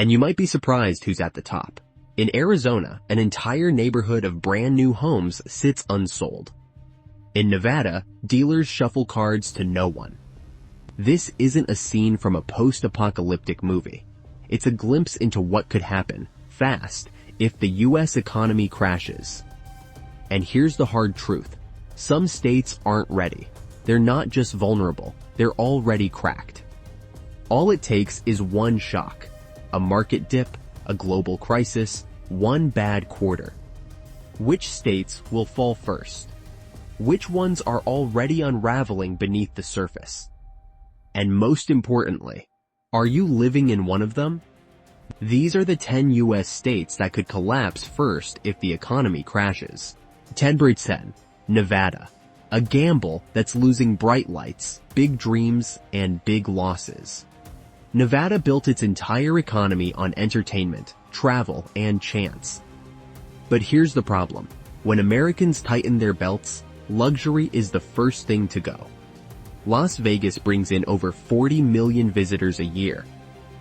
And you might be surprised who's at the top. In Arizona, an entire neighborhood of brand new homes sits unsold. In Nevada, dealers shuffle cards to no one. This isn't a scene from a post-apocalyptic movie. It's a glimpse into what could happen, fast, if the U.S. economy crashes. And here's the hard truth. Some states aren't ready. They're not just vulnerable, they're already cracked. All it takes is one shock. A market dip, a global crisis, one bad quarter. Which states will fall first? Which ones are already unraveling beneath the surface? And most importantly, are you living in one of them? These are the 10 U.S. states that could collapse first if the economy crashes. 10%, Nevada. A gamble that's losing bright lights, big dreams, and big losses. Nevada built its entire economy on entertainment, travel, and chance. But here's the problem. When Americans tighten their belts, luxury is the first thing to go. Las Vegas brings in over 40 million visitors a year,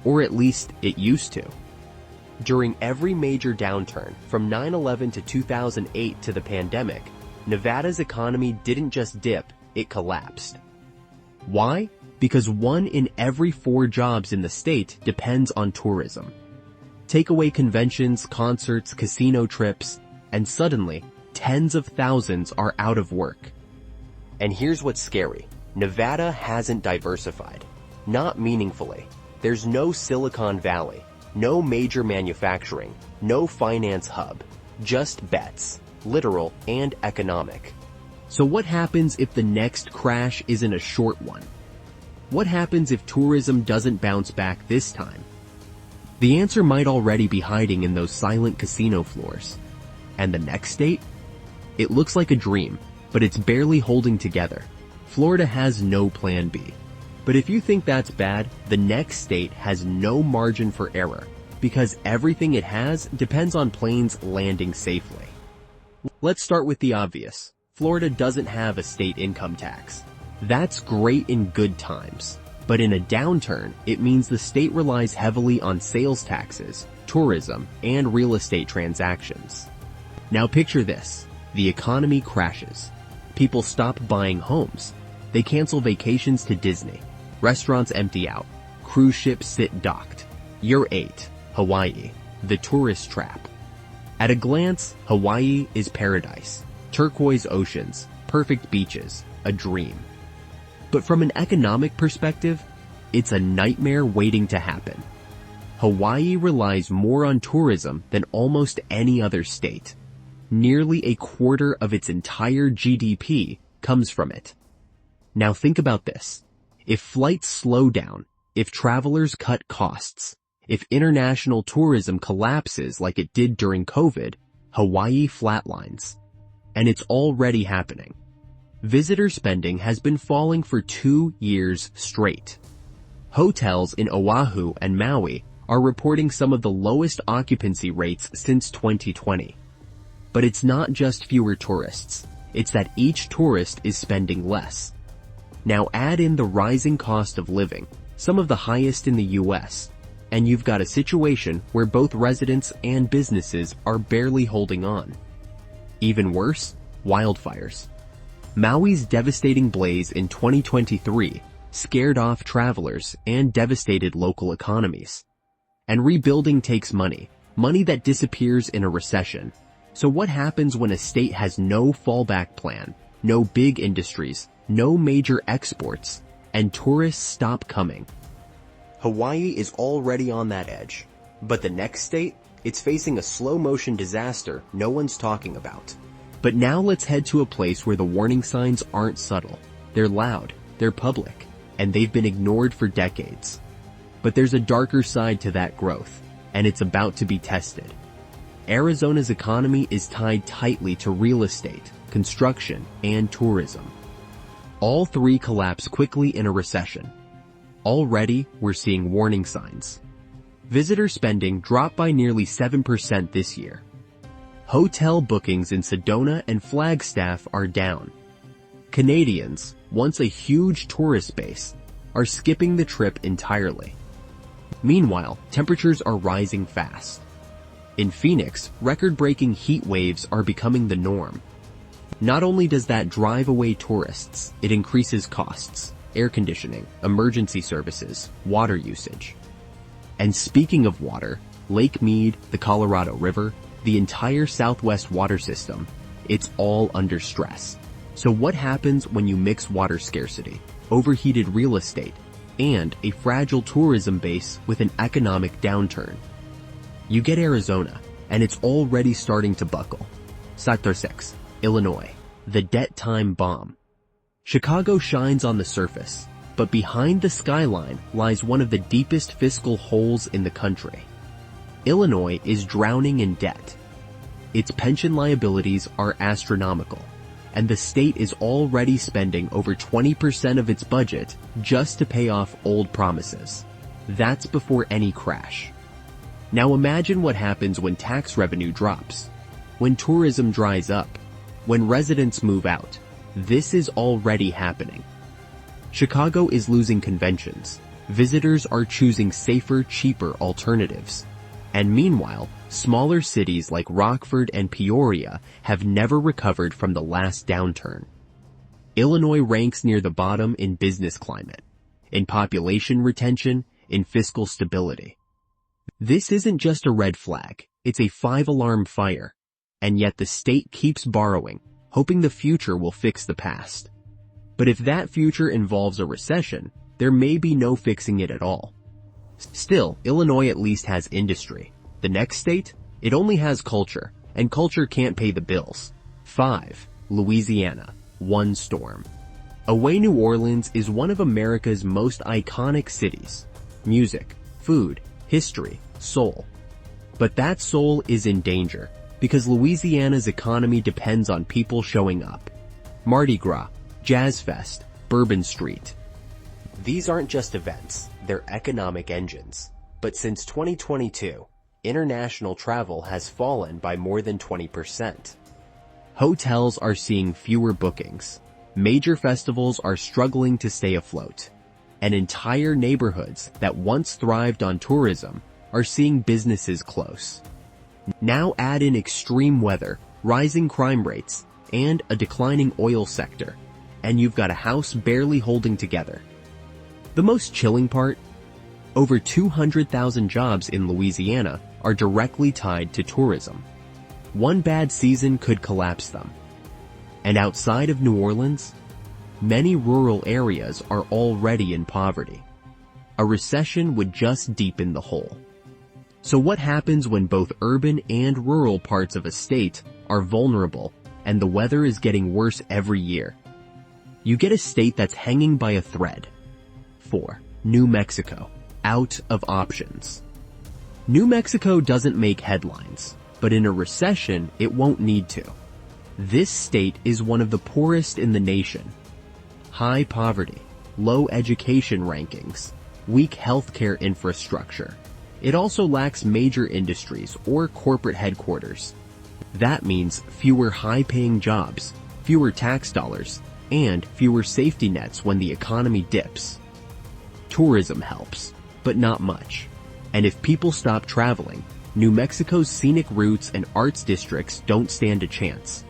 or at least it used to. During every major downturn, from 9/11 to 2008 to the pandemic, Nevada's economy didn't just dip, it collapsed. Why? Because 1 in every 4 jobs in the state depends on tourism. Take away conventions, concerts, casino trips, and suddenly, tens of thousands are out of work. And here's what's scary. Nevada hasn't diversified. Not meaningfully. There's no Silicon Valley, no major manufacturing, no finance hub, just bets, literal and economic. So what happens if the next crash isn't a short one? What happens if tourism doesn't bounce back this time? The answer might already be hiding in those silent casino floors. And the next state? It looks like a dream, but it's barely holding together. Florida has no plan B. But if you think that's bad, the next state has no margin for error, because everything it has depends on planes landing safely. Let's start with the obvious. Florida doesn't have a state income tax. That's great in good times. But in a downturn, it means the state relies heavily on sales taxes, tourism, and real estate transactions. Now picture this. The economy crashes. People stop buying homes. They cancel vacations to Disney. Restaurants empty out. Cruise ships sit docked. You're 8. Hawaii. The tourist trap. At a glance, Hawaii is paradise. Turquoise oceans, perfect beaches, a dream. But from an economic perspective, it's a nightmare waiting to happen. Hawaii relies more on tourism than almost any other state. Nearly a quarter of its entire GDP comes from it. Now think about this. If flights slow down, if travelers cut costs, if international tourism collapses like it did during COVID, Hawaii flatlines. And it's already happening. Visitor spending has been falling for 2 years straight. Hotels in Oahu and Maui are reporting some of the lowest occupancy rates since 2020. But it's not just fewer tourists. It's that each tourist is spending less. Now add in the rising cost of living, some of the highest in the US, and you've got a situation where both residents and businesses are barely holding on. Even worse, wildfires. Maui's devastating blaze in 2023 scared off travelers and devastated local economies. And rebuilding takes money, money that disappears in a recession. So what happens when a state has no fallback plan, no big industries, no major exports, and tourists stop coming? Hawaii is already on that edge. But the next state? It's facing a slow-motion disaster no one's talking about. But now let's head to a place where the warning signs aren't subtle. They're loud, they're public, and they've been ignored for decades. But there's a darker side to that growth, and it's about to be tested. Arizona's economy is tied tightly to real estate, construction, and tourism. All three collapse quickly in a recession. Already, we're seeing warning signs. Visitor spending dropped by nearly 7% this year. Hotel bookings in Sedona and Flagstaff are down. Canadians, once a huge tourist base, are skipping the trip entirely. Meanwhile, temperatures are rising fast. In Phoenix, record-breaking heat waves are becoming the norm. Not only does that drive away tourists, it increases costs, air conditioning, emergency services, water usage. And speaking of water, Lake Mead, the Colorado River, the entire Southwest water system, it's all under stress. So what happens when you mix water scarcity, overheated real estate, and a fragile tourism base with an economic downturn? You get Arizona, and it's already starting to buckle. Sector 6, Illinois, the debt time bomb. Chicago shines on the surface, but behind the skyline lies one of the deepest fiscal holes in the country. Illinois is drowning in debt. Its pension liabilities are astronomical, and the state is already spending over 20% of its budget just to pay off old promises. That's before any crash. Now imagine what happens when tax revenue drops, when tourism dries up, when residents move out. This is already happening. Chicago is losing conventions. Visitors are choosing safer, cheaper alternatives. And meanwhile, smaller cities like Rockford and Peoria have never recovered from the last downturn. Illinois ranks near the bottom in business climate, in population retention, in fiscal stability. This isn't just a red flag, it's a 5-alarm fire. And yet the state keeps borrowing, hoping the future will fix the past. But if that future involves a recession, there may be no fixing it at all. Still, Illinois at least has industry. The next state? It only has culture, and culture can't pay the bills. 5. Louisiana. One storm. Away New Orleans is one of America's most iconic cities. Music, food, history, soul. But that soul is in danger, because Louisiana's economy depends on people showing up. Mardi Gras, Jazz Fest, Bourbon Street. These aren't just events, they're economic engines. But since 2022, international travel has fallen by more than 20%. Hotels are seeing fewer bookings. Major festivals are struggling to stay afloat. And entire neighborhoods that once thrived on tourism are seeing businesses close. Now add in extreme weather, rising crime rates, and a declining oil sector, and you've got a house barely holding together. The most chilling part? Over 200,000 jobs in Louisiana are directly tied to tourism. One bad season could collapse them. And outside of New Orleans, many rural areas are already in poverty. A recession would just deepen the hole. So what happens when both urban and rural parts of a state are vulnerable and the weather is getting worse every year? You get a state that's hanging by a thread. 4. New Mexico. Out of options. New Mexico doesn't make headlines, but in a recession, it won't need to. This state is one of the poorest in the nation. High poverty, low education rankings, weak healthcare infrastructure. It also lacks major industries or corporate headquarters. That means fewer high-paying jobs, fewer tax dollars, and fewer safety nets when the economy dips. Tourism helps, but not much. And if people stop traveling, New Mexico's scenic routes and arts districts don't stand a chance.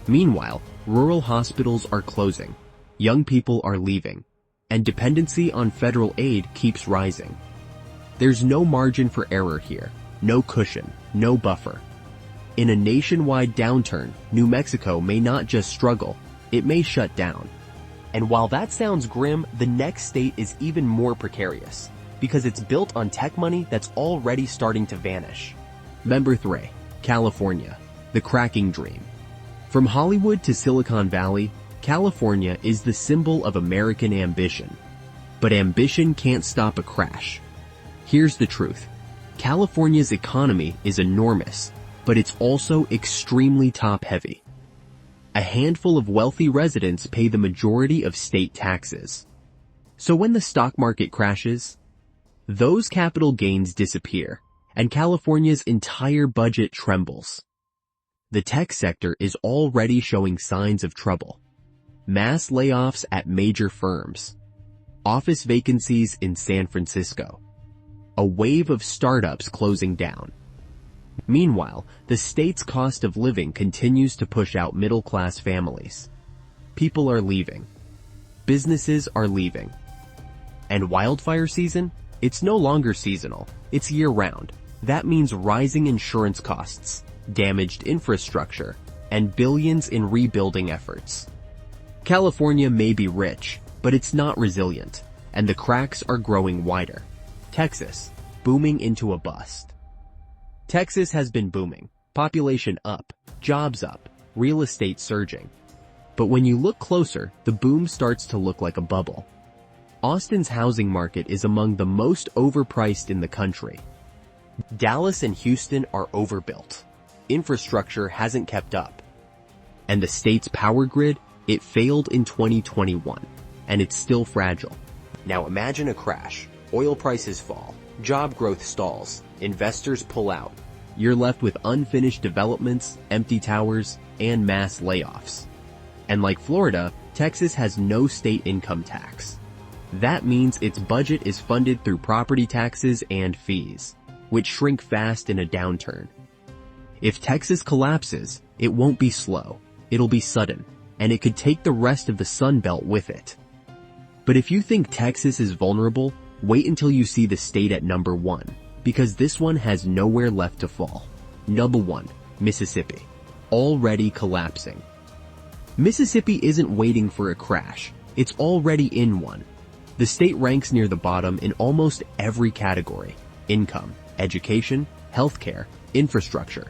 Meanwhile, rural hospitals are closing, young people are leaving, and dependency on federal aid keeps rising. There's no margin for error here, no cushion, no buffer. In a nationwide downturn, New Mexico may not just struggle, it may shut down. And while that sounds grim, the next state is even more precarious, because it's built on tech money that's already starting to vanish. Number 3. California. The cracking dream. From Hollywood to Silicon Valley, California is the symbol of American ambition. But ambition can't stop a crash. Here's the truth. California's economy is enormous, but it's also extremely top-heavy. A handful of wealthy residents pay the majority of state taxes. So when the stock market crashes, those capital gains disappear, and California's entire budget trembles. The tech sector is already showing signs of trouble. Mass layoffs at major firms. Office vacancies in San Francisco. a wave of startups closing down. Meanwhile, the state's cost of living continues to push out middle-class families. People are leaving. Businesses are leaving. And wildfire season? It's no longer seasonal. It's year-round. That means rising insurance costs, damaged infrastructure, and billions in rebuilding efforts. California may be rich, but it's not resilient, and the cracks are growing wider. Texas, booming into a bust. Texas has been booming, population up, jobs up, real estate surging. But when you look closer, the boom starts to look like a bubble. Austin's housing market is among the most overpriced in the country. Dallas and Houston are overbuilt. Infrastructure hasn't kept up. And the state's power grid, it failed in 2021, and it's still fragile. Now imagine a crash. Oil prices fall, job growth stalls, investors pull out. You're left with unfinished developments, empty towers, and mass layoffs. And like Florida, Texas has no state income tax. That means its budget is funded through property taxes and fees, which shrink fast in a downturn. If Texas collapses, it won't be slow, it'll be sudden, and it could take the rest of the Sun Belt with it. But if you think Texas is vulnerable, wait until you see the state at number 1, because this one has nowhere left to fall. Number 1, Mississippi. Already collapsing. Mississippi isn't waiting for a crash, it's already in one. The state ranks near the bottom in almost every category: income, education, healthcare, infrastructure.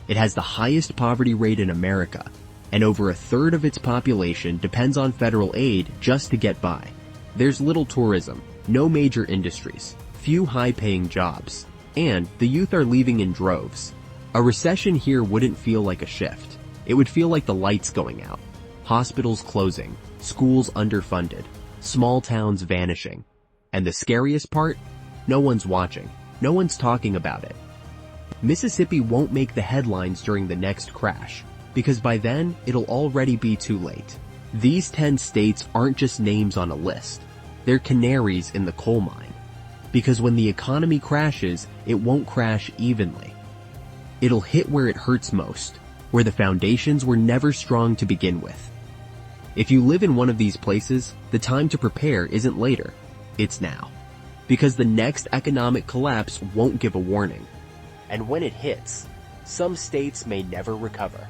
It has the highest poverty rate in America, and over a third of its population depends on federal aid just to get by. There's little tourism, no major industries, few high-paying jobs, and the youth are leaving in droves. A recession here wouldn't feel like a shift. It would feel like the lights going out, hospitals closing, schools underfunded, small towns vanishing. And the scariest part? No one's watching. No one's talking about it. Mississippi won't make the headlines during the next crash, because by then, it'll already be too late. These 10 states aren't just names on a list. They're canaries in the coal mine. Because when the economy crashes, it won't crash evenly. It'll hit where it hurts most, where the foundations were never strong to begin with. If you live in one of these places, the time to prepare isn't later, it's now. Because the next economic collapse won't give a warning. And when it hits, some states may never recover.